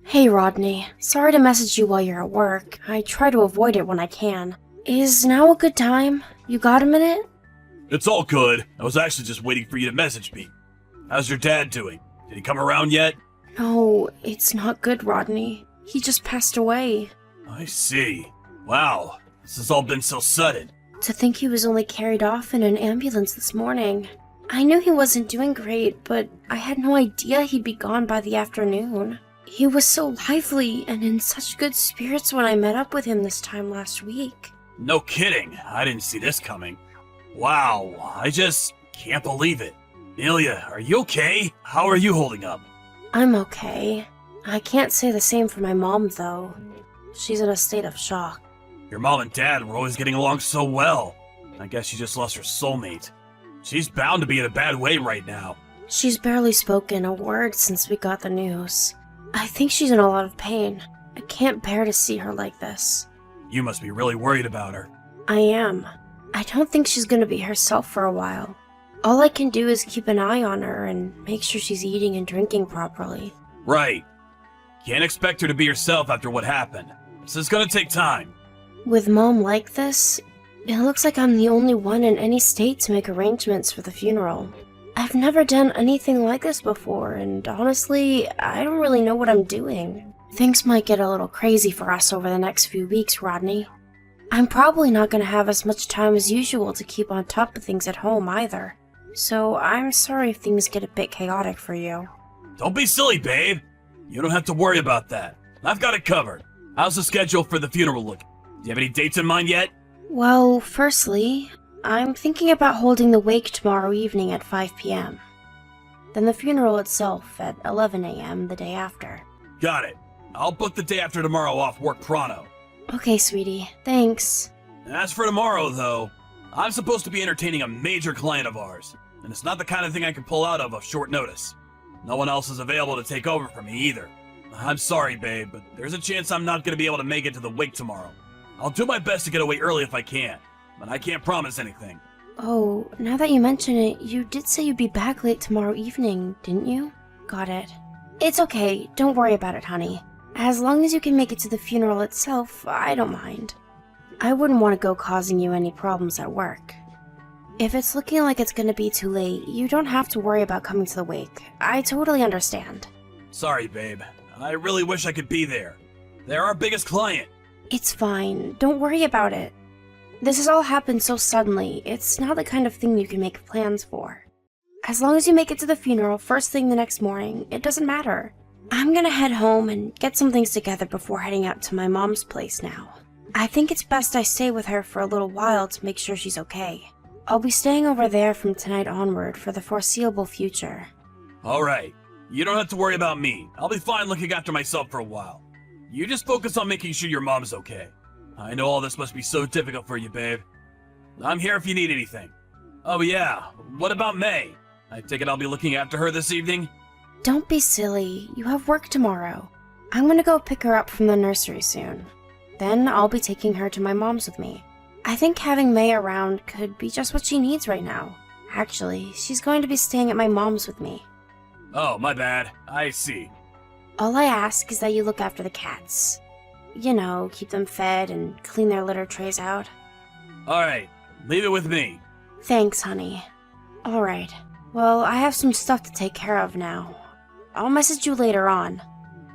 Hey Rodney, sorry to message you while you're at work. I try to avoid it when I can. Is now a good time? You got a minute? It's all good. I was actually just waiting for you to message me. How's your dad doing? Did he come around yet? No, it's not good, Rodney. He just passed away. I see. Wow, this has all been so sudden. To think he was only carried off in an ambulance this morning. I knew he wasn't doing great, but I had no idea he'd be gone by the afternoon. He was so lively and in such good spirits when I met up with him this time last week. No kidding, I didn't see this coming. Wow, I just can't believe it. Amelia, are you okay? How are you holding up? I'm okay. I can't say the same for my mom, though. She's in a state of shock. Your mom and dad were always getting along so well. I guess she just lost her soulmate. She's bound to be in a bad way right now. She's barely spoken a word since we got the news. I think she's in a lot of pain. I can't bear to see her like this. You must be really worried about her. I am. I don't think she's gonna be herself for a while. All I can do is keep an eye on her and make sure she's eating and drinking properly. Right. Can't expect her to be herself after what happened. This is gonna take time. With Mom like this, it looks like I'm the only one in any state to make arrangements for the funeral. I've never done anything like this before, and honestly, I don't really know what I'm doing. Things might get a little crazy for us over the next few weeks, Rodney. I'm probably not going to have as much time as usual to keep on top of things at home either. So I'm sorry if things get a bit chaotic for you. Don't be silly, babe. You don't have to worry about that. I've got it covered. How's the schedule for the funeral look? Do you have any dates in mind yet? Well, firstly, I'm thinking about holding the wake tomorrow evening at 5 p.m. Then the funeral itself at 11 a.m. the day after. Got it. I'll book the day after tomorrow off work pronto. Okay, sweetie. Thanks. As for tomorrow, though, I'm supposed to be entertaining a major client of ours, and it's not the kind of thing I can pull out of short notice. No one else is available to take over for me either. I'm sorry, babe, but there's a chance I'm not going to be able to make it to the wake tomorrow. I'll do my best to get away early if I can, but I can't promise anything. Oh, now that you mention it, you did say you'd be back late tomorrow evening, didn't you? Got it. It's okay. Don't worry about it, honey. As long as you can make it to the funeral itself, I don't mind. I wouldn't want to go causing you any problems at work. If it's looking like it's gonna be too late, you don't have to worry about coming to the wake. I totally understand. Sorry, babe. I really wish I could be there. They're our biggest client. It's fine. Don't worry about it. This has all happened so suddenly, it's not the kind of thing you can make plans for. As long as you make it to the funeral first thing the next morning, it doesn't matter. I'm gonna head home and get some things together before heading out to my mom's place now. I think it's best I stay with her for a little while to make sure she's okay. I'll be staying over there from tonight onward for the foreseeable future. Alright. You don't have to worry about me. I'll be fine looking after myself for a while. You just focus on making sure your mom's okay. I know all this must be so difficult for you, babe. I'm here if you need anything. Oh yeah, what about May? I take it I'll be looking after her this evening? Don't be silly. You have work tomorrow. I'm gonna go pick her up from the nursery soon. Then I'll be taking her to my mom's with me. I think having May around could be just what she needs right now. Actually, she's going to be staying at my mom's with me. Oh, my bad. I see. All I ask is that you look after the cats. You know, keep them fed and clean their litter trays out. Alright, leave it with me. Thanks, honey. Alright, well, I have some stuff to take care of now. I'll message you later on.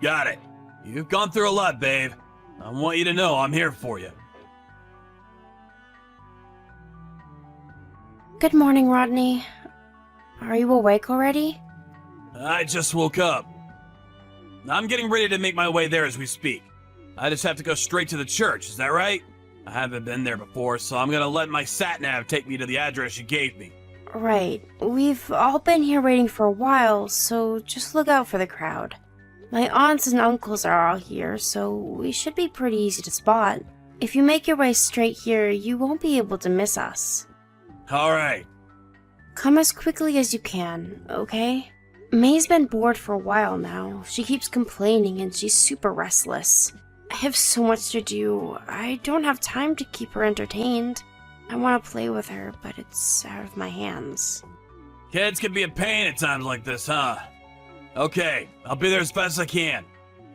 Got it. You've gone through a lot, babe. I want you to know I'm here for you. Good morning, Rodney. Are you awake already? I just woke up. I'm getting ready to make my way there as we speak. I just have to go straight to the church, is that right? I haven't been there before, so I'm gonna let my sat-nav take me to the address you gave me. Right. We've all been here waiting for a while, so just look out for the crowd. My aunts and uncles are all here, so we should be pretty easy to spot. If you make your way straight here, you won't be able to miss us. Alright. Come as quickly as you can, okay? May's been bored for a while now. She keeps complaining and she's super restless. I have so much to do. I don't have time to keep her entertained. I want to play with her, but it's out of my hands. Kids can be a pain at times like this, huh? Okay, I'll be there as fast as I can.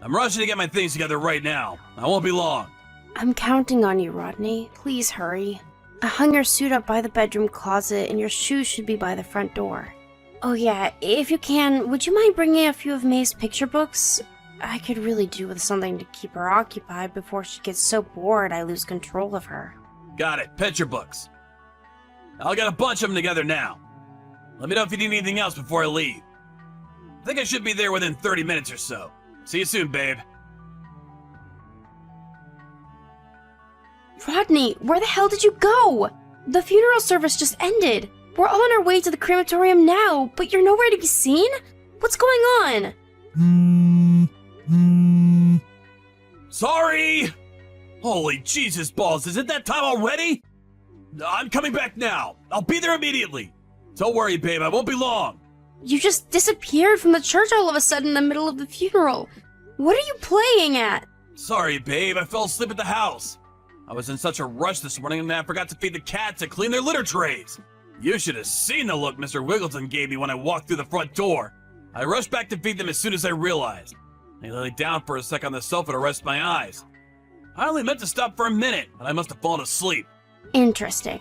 I'm rushing to get my things together right now. I won't be long. I'm counting on you, Rodney. Please hurry. I hung your suit up by the bedroom closet, and your shoes should be by the front door. Oh yeah, if you can, would you mind bringing a few of May's picture books? I could really do with something to keep her occupied before she gets so bored I lose control of her. Got it. Picture books. I'll get a bunch of them together now. Let me know if you need anything else before I leave. I think I should be there within 30 minutes or so. See you soon, babe. Rodney, where the hell did you go? The funeral service just ended. We're all on our way to the crematorium now, but you're nowhere to be seen? What's going on? Sorry! Holy Jesus balls, is it that time already? I'm coming back now. I'll be there immediately. Don't worry, babe, I won't be long. You just disappeared from the church all of a sudden in the middle of the funeral. What are you playing at? Sorry, babe, I fell asleep at the house. I was in such a rush this morning and I forgot to feed the cats and clean their litter trays. You should have seen the look Mr. Wiggleton gave me when I walked through the front door. I rushed back to feed them as soon as I realized. I lay down for a sec on the sofa to rest my eyes. I only meant to stop for a minute, but I must have fallen asleep. Interesting.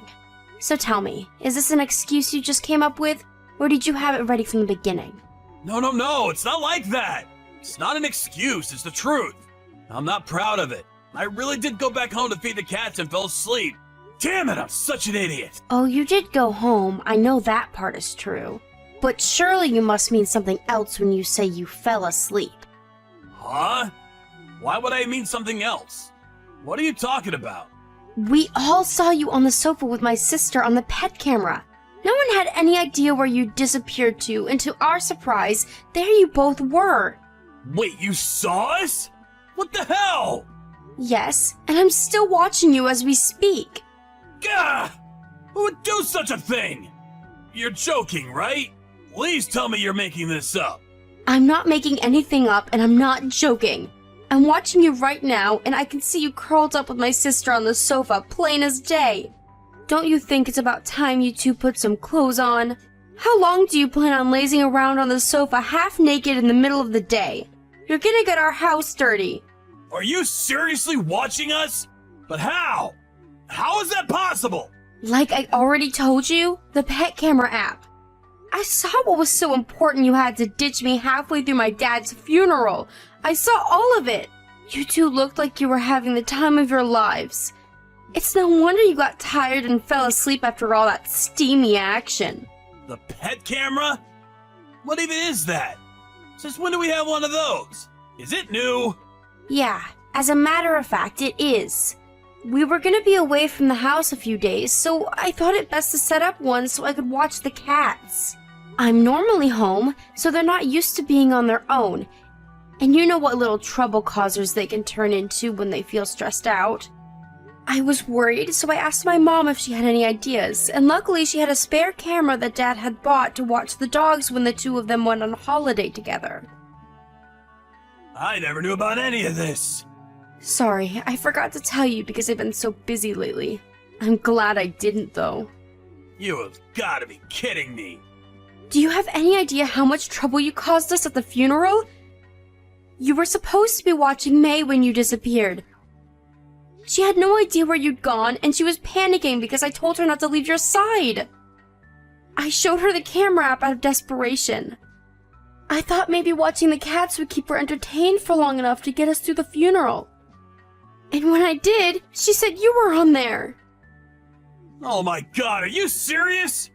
So tell me, is this an excuse you just came up with, or did you have it ready from the beginning? No, it's not like that. It's not an excuse, it's the truth. I'm not proud of it. I really did go back home to feed the cats and fell asleep. Damn it, I'm such an idiot. Oh, you did go home. I know that part is true. But surely you must mean something else when you say you fell asleep. Huh? Why would I mean something else? What are you talking about? We all saw you on the sofa with my sister on the pet camera. No one had any idea where you disappeared to, and to our surprise, there you both were. Wait, you saw us? What the hell? Yes, and I'm still watching you as we speak. Gah! Who would do such a thing? You're joking, right? Please tell me you're making this up. I'm not making anything up, and I'm not joking. I'm watching you right now, and I can see you curled up with my sister on the sofa, plain as day. Don't you think it's about time you two put some clothes on? How long do you plan on lazing around on the sofa half naked in the middle of the day? You're gonna get our house dirty. Are you seriously watching us? But how? How is that possible? Like I already told you, the pet camera app. I saw what was so important you had to ditch me halfway through my dad's funeral. I saw all of it. You two looked like you were having the time of your lives. It's no wonder you got tired and fell asleep after all that steamy action. The pet camera? What even is that? Since when do we have one of those? Is it new? Yeah, as a matter of fact, it is. We were gonna be away from the house a few days, so I thought it best to set up one so I could watch the cats. I'm normally home, so they're not used to being on their own. And you know what little trouble causers they can turn into when they feel stressed out. I was worried, so I asked my mom if she had any ideas, and luckily she had a spare camera that Dad had bought to watch the dogs when the two of them went on holiday together. I never knew about any of this. Sorry, I forgot to tell you because I've been so busy lately. I'm glad I didn't, though. You have got to be kidding me. Do you have any idea how much trouble you caused us at the funeral? You were supposed to be watching May when you disappeared. She had no idea where you'd gone, and she was panicking because I told her not to leave your side. I showed her the camera app out of desperation. I thought maybe watching the cats would keep her entertained for long enough to get us through the funeral. And when I did, she said you were on there. Oh my god, are you serious?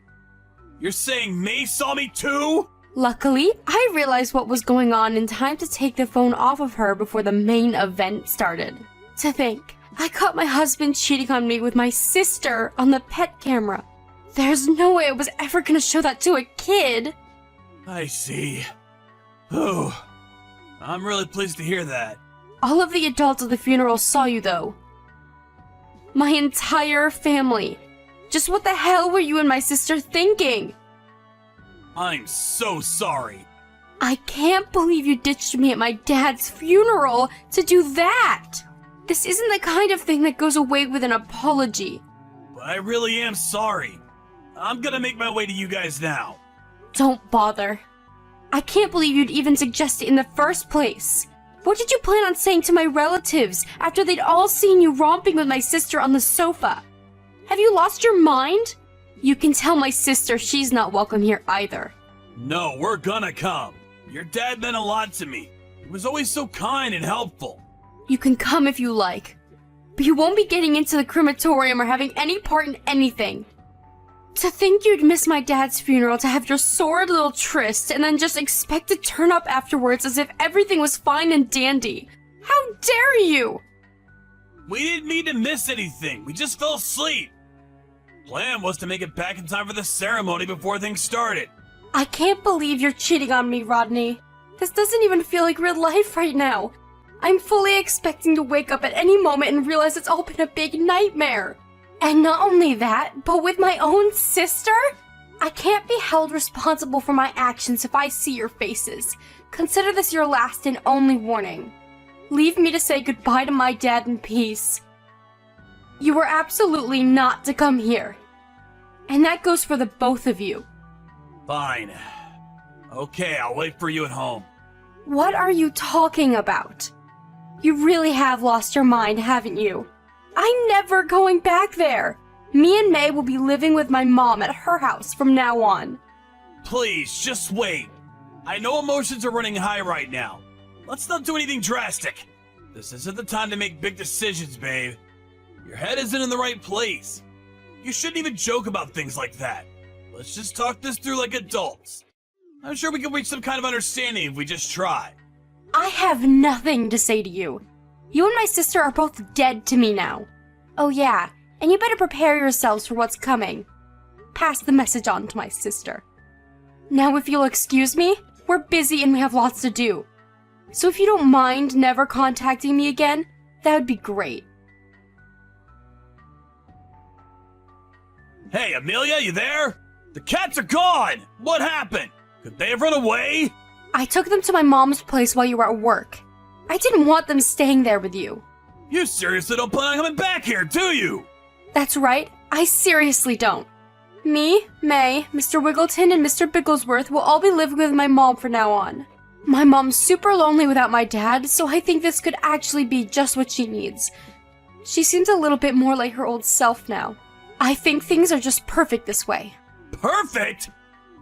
You're saying May saw me too? Luckily, I realized what was going on in time to take the phone off of her before the main event started. To think, I caught my husband cheating on me with my sister on the pet camera. There's no way I was ever gonna show that to a kid. I see. Ooh, I'm really pleased to hear that. All of the adults at the funeral saw you, though. My entire family. Just what the hell were you and my sister thinking? I'm so sorry. I can't believe you ditched me at my dad's funeral to do that. This isn't the kind of thing that goes away with an apology. But I really am sorry. I'm gonna make my way to you guys now. Don't bother. I can't believe you'd even suggest it in the first place. What did you plan on saying to my relatives after they'd all seen you romping with my sister on the sofa? Have you lost your mind? You can tell my sister she's not welcome here either. No, we're gonna come. Your dad meant a lot to me. He was always so kind and helpful. You can come if you like, but you won't be getting into the crematorium or having any part in anything. To think you'd miss my dad's funeral to have your sordid little tryst and then just expect to turn up afterwards as if everything was fine and dandy. How dare you! We didn't mean to miss anything. We just fell asleep. Plan was to make it back in time for the ceremony before things started. I can't believe you're cheating on me, Rodney. This doesn't even feel like real life right now. I'm fully expecting to wake up at any moment and realize it's all been a big nightmare. And not only that, but with my own sister? I can't be held responsible for my actions if I see your faces. Consider this your last and only warning. Leave me to say goodbye to my dad in peace. You were absolutely not to come here. And that goes for the both of you. Fine. Okay, I'll wait for you at home. What are you talking about? You really have lost your mind, haven't you? I'm never going back there. Me and May will be living with my mom at her house from now on. Please, just wait. I know emotions are running high right now. Let's not do anything drastic. This isn't the time to make big decisions, babe. Your head isn't in the right place. You shouldn't even joke about things like that. Let's just talk this through like adults. I'm sure we can reach some kind of understanding if we just try. I have nothing to say to you. You and my sister are both dead to me now. Oh yeah, and you better prepare yourselves for what's coming. Pass the message on to my sister. Now if you'll excuse me, we're busy and we have lots to do. So if you don't mind never contacting me again, that would be great. Hey, Amelia, you there? The cats are gone! What happened? Could they have run away? I took them to my mom's place while you were at work. I didn't want them staying there with you. You seriously don't plan on coming back here, do you? That's right, I seriously don't. Me, May, Mr. Wiggleton, and Mr. Bigglesworth will all be living with my mom from now on. My mom's super lonely without my dad, so I think this could actually be just what she needs. She seems a little bit more like her old self now. I think things are just perfect this way. Perfect?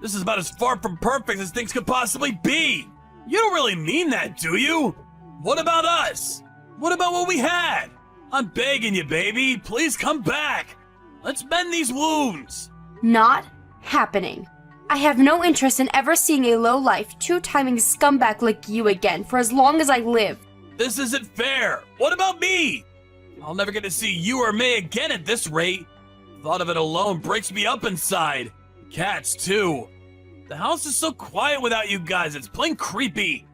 This is about as far from perfect as things could possibly be. You don't really mean that, do you? What about us? What about what we had? I'm begging you, baby. Please come back. Let's mend these wounds. Not happening. I have no interest in ever seeing a low-life, two-timing scumbag like you again for as long as I live. This isn't fair. What about me? I'll never get to see you or May again at this rate. Thought of it alone breaks me up inside. Cats, too. The house is so quiet without you guys, it's plain creepy.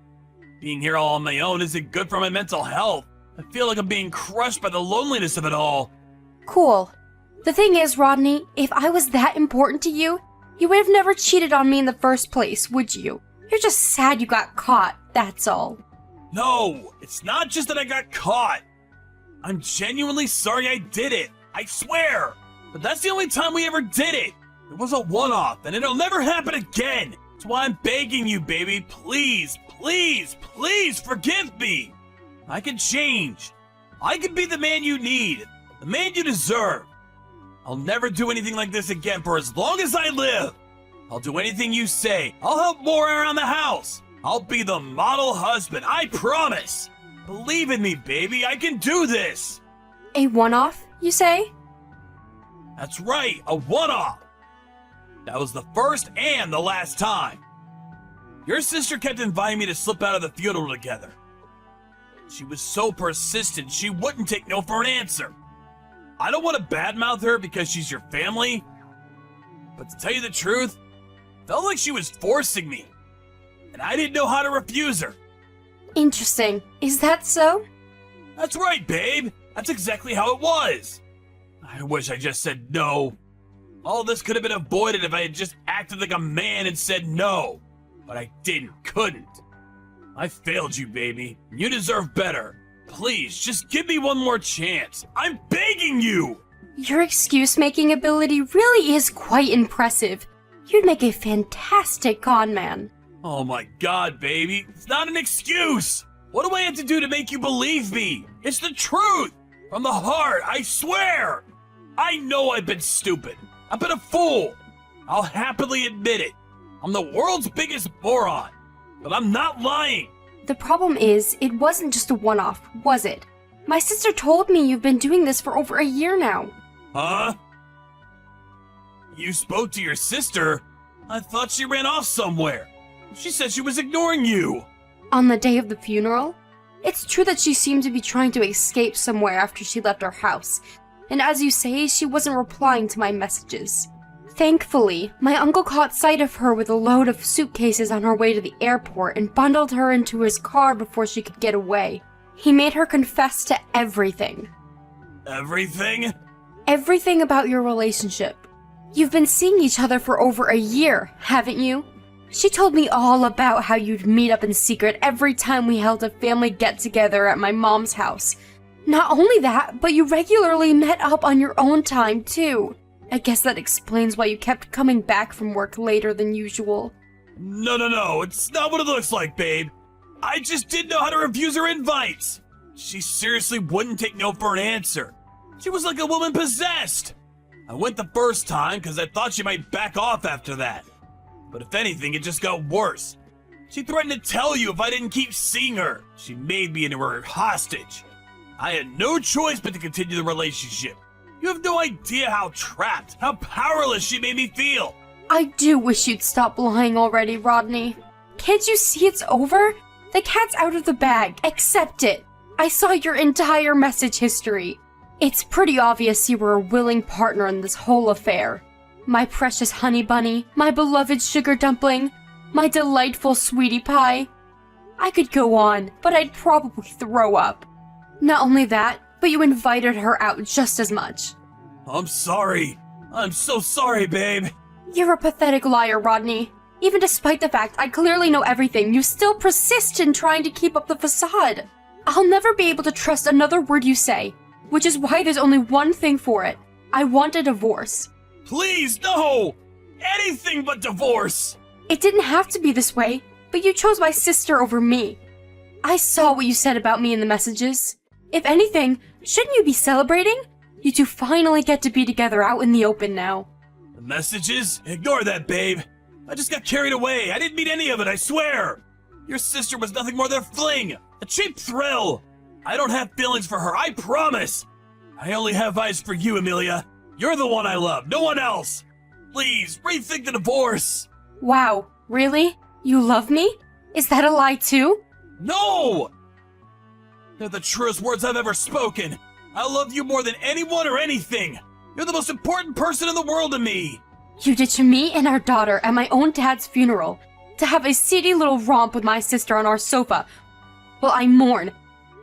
Being here all on my own isn't good for my mental health. I feel like I'm being crushed by the loneliness of it all. Cool. The thing is, Rodney, if I was that important to you, you would have never cheated on me in the first place, would you? You're just sad you got caught, that's all. No, it's not just that I got caught. I'm genuinely sorry I did it. I swear. But that's the only time we ever did it. It was a one-off, and it'll never happen again. That's why I'm begging you, baby. Please, please, please forgive me. I can change. I can be the man you need, the man you deserve. I'll never do anything like this again for as long as I live. I'll do anything you say. I'll help more around the house. I'll be the model husband, I promise. Believe in me, baby. I can do this. A one-off, you say? That's right, a one-off. That was the first and the last time. Your sister kept inviting me to slip out of the funeral together. She was so persistent, she wouldn't take no for an answer. I don't want to badmouth her because she's your family, but to tell you the truth, it felt like she was forcing me, and I didn't know how to refuse her. Interesting. Is that so? That's right, babe. That's exactly how it was. I wish I just said no. All this could have been avoided if I had just acted like a man and said no. But I couldn't. I failed you, baby. You deserve better. Please, just give me one more chance. I'm begging you! Your excuse-making ability really is quite impressive. You'd make a fantastic con man. Oh my god, baby. It's not an excuse! What do I have to do to make you believe me? It's the truth! From the heart, I swear! I know I've been stupid. I've been a fool. I'll happily admit it. I'm the world's biggest moron. But I'm not lying. The problem is, it wasn't just a one-off, was it? My sister told me you've been doing this for over a year now. Huh? You spoke to your sister? I thought she ran off somewhere. She said she was ignoring you. On the day of the funeral? It's true that she seemed to be trying to escape somewhere after she left our house. And as you say, she wasn't replying to my messages. Thankfully, my uncle caught sight of her with a load of suitcases on her way to the airport and bundled her into his car before she could get away. He made her confess to everything. Everything? Everything about your relationship. You've been seeing each other for over a year, haven't you? She told me all about how you'd meet up in secret every time we held a family get-together at my mom's house. Not only that, but you regularly met up on your own time, too. I guess that explains why you kept coming back from work later than usual. No, it's not what it looks like, babe. I just didn't know how to refuse her invites. She seriously wouldn't take no for an answer. She was like a woman possessed. I went the first time because I thought she might back off after that. But if anything, it just got worse. She threatened to tell you if I didn't keep seeing her. She made me into her hostage. I had no choice but to continue the relationship. You have no idea how trapped, how powerless she made me feel. I do wish you'd stop lying already, Rodney. Can't you see it's over? The cat's out of the bag. Accept it. I saw your entire message history. It's pretty obvious you were a willing partner in this whole affair. My precious honey bunny, my beloved sugar dumpling, my delightful sweetie pie. I could go on, but I'd probably throw up. Not only that, but you invited her out just as much. I'm sorry. I'm so sorry, babe. You're a pathetic liar, Rodney. Even despite the fact I clearly know everything, you still persist in trying to keep up the facade. I'll never be able to trust another word you say, which is why there's only one thing for it. I want a divorce. Please, no! Anything but divorce! It didn't have to be this way, but you chose my sister over me. I saw what you said about me in the messages. If anything, shouldn't you be celebrating? You two finally get to be together out in the open now. The messages? Ignore that, babe. I just got carried away. I didn't mean any of it, I swear. Your sister was nothing more than a fling, a cheap thrill. I don't have feelings for her, I promise. I only have eyes for you, Amelia. You're the one I love, no one else. Please, rethink the divorce. Wow, really? You love me? Is that a lie too? No! They're the truest words I've ever spoken. I love you more than anyone or anything. You're the most important person in the world to me. You ditched me and our daughter at my own dad's funeral to have a seedy little romp with my sister on our sofa. Well, I mourn,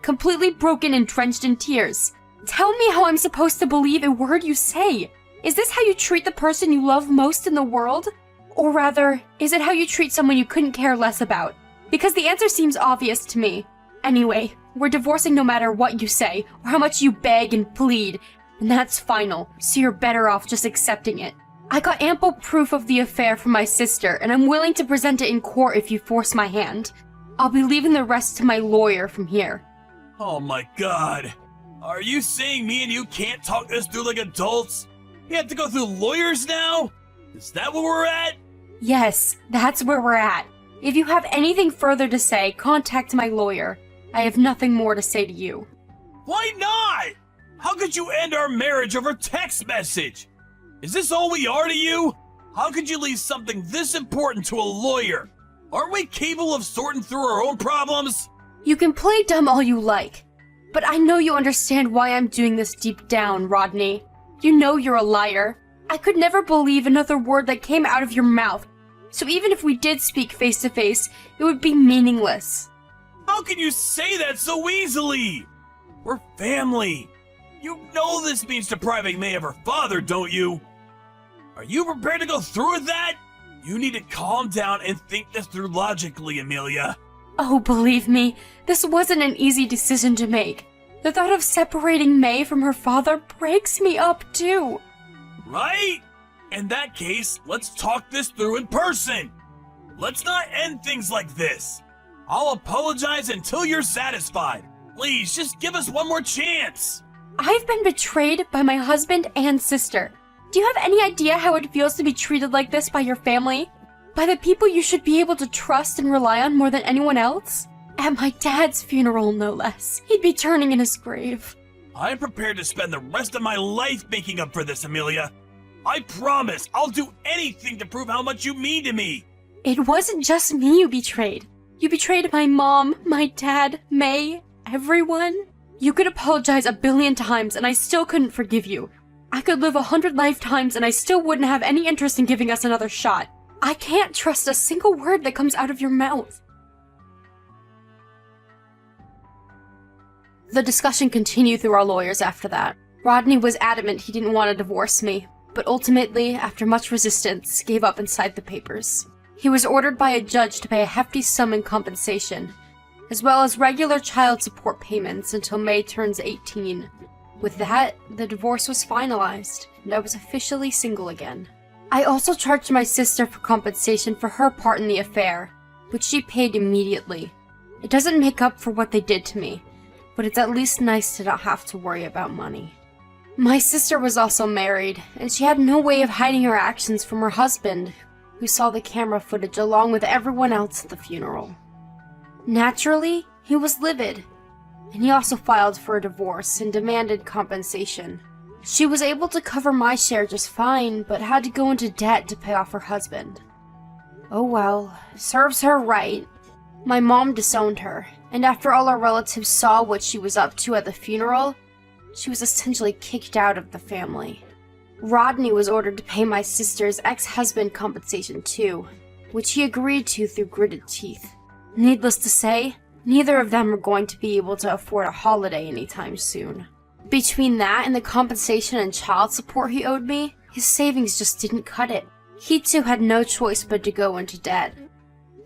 completely broken and drenched in tears. Tell me how I'm supposed to believe a word you say. Is this how you treat the person you love most in the world? Or rather, is it how you treat someone you couldn't care less about? Because the answer seems obvious to me. Anyway, we're divorcing no matter what you say, or how much you beg and plead, and that's final, so you're better off just accepting it. I got ample proof of the affair from my sister, and I'm willing to present it in court if you force my hand. I'll be leaving the rest to my lawyer from here. Oh my god. Are you saying me and you can't talk this through like adults? We have to go through lawyers now? Is that where we're at? Yes, that's where we're at. If you have anything further to say, contact my lawyer. I have nothing more to say to you. Why not? How could you end our marriage over text message? Is this all we are to you? How could you leave something this important to a lawyer? Aren't we capable of sorting through our own problems? You can play dumb all you like, but I know you understand why I'm doing this deep down, Rodney. You know you're a liar. I could never believe another word that came out of your mouth, so even if we did speak face to face, it would be meaningless. How can you say that so easily? We're family. You know this means depriving May of her father, don't you? Are you prepared to go through with that? You need to calm down and think this through logically, Amelia. Oh, believe me, this wasn't an easy decision to make. The thought of separating May from her father breaks me up, too. Right? In that case, let's talk this through in person. Let's not end things like this. I'll apologize until you're satisfied. Please, just give us one more chance. I've been betrayed by my husband and sister. Do you have any idea how it feels to be treated like this by your family? By the people you should be able to trust and rely on more than anyone else? At my dad's funeral, no less. He'd be turning in his grave. I'm prepared to spend the rest of my life making up for this, Amelia. I promise I'll do anything to prove how much you mean to me. It wasn't just me you betrayed. You betrayed my mom, my dad, May, everyone. You could apologize 1,000,000,000 times and I still couldn't forgive you. I could live 100 lifetimes and I still wouldn't have any interest in giving us another shot. I can't trust a single word that comes out of your mouth. The discussion continued through our lawyers after that. Rodney was adamant he didn't want to divorce me, but ultimately, after much resistance, gave up and signed the papers. He was ordered by a judge to pay a hefty sum in compensation, as well as regular child support payments until May turns 18. With that, the divorce was finalized, and I was officially single again. I also charged my sister for compensation for her part in the affair, which she paid immediately. It doesn't make up for what they did to me, but it's at least nice to not have to worry about money. My sister was also married, and she had no way of hiding her actions from her husband, who saw the camera footage along with everyone else at the funeral. Naturally, he was livid, and he also filed for a divorce and demanded compensation. She was able to cover my share just fine, but had to go into debt to pay off her husband. Oh well, serves her right. My mom disowned her, and after all our relatives saw what she was up to at the funeral, she was essentially kicked out of the family. Rodney was ordered to pay my sister's ex-husband compensation too, which he agreed to through gritted teeth. Needless to say, neither of them are going to be able to afford a holiday anytime soon. Between that and the compensation and child support he owed me, his savings just didn't cut it. He too had no choice but to go into debt.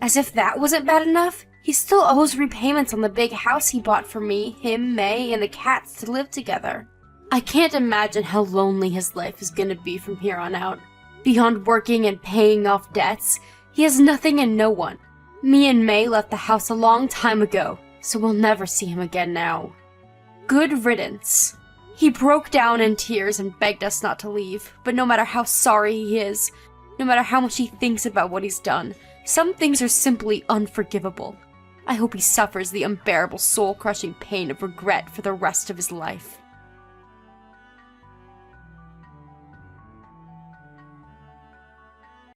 As if that wasn't bad enough, he still owes repayments on the big house he bought for me, him, May, and the cats to live together. I can't imagine how lonely his life is gonna be from here on out. Beyond working and paying off debts, he has nothing and no one. Me and May left the house a long time ago, so we'll never see him again now. Good riddance. He broke down in tears and begged us not to leave, but no matter how sorry he is, no matter how much he thinks about what he's done, some things are simply unforgivable. I hope he suffers the unbearable soul-crushing pain of regret for the rest of his life.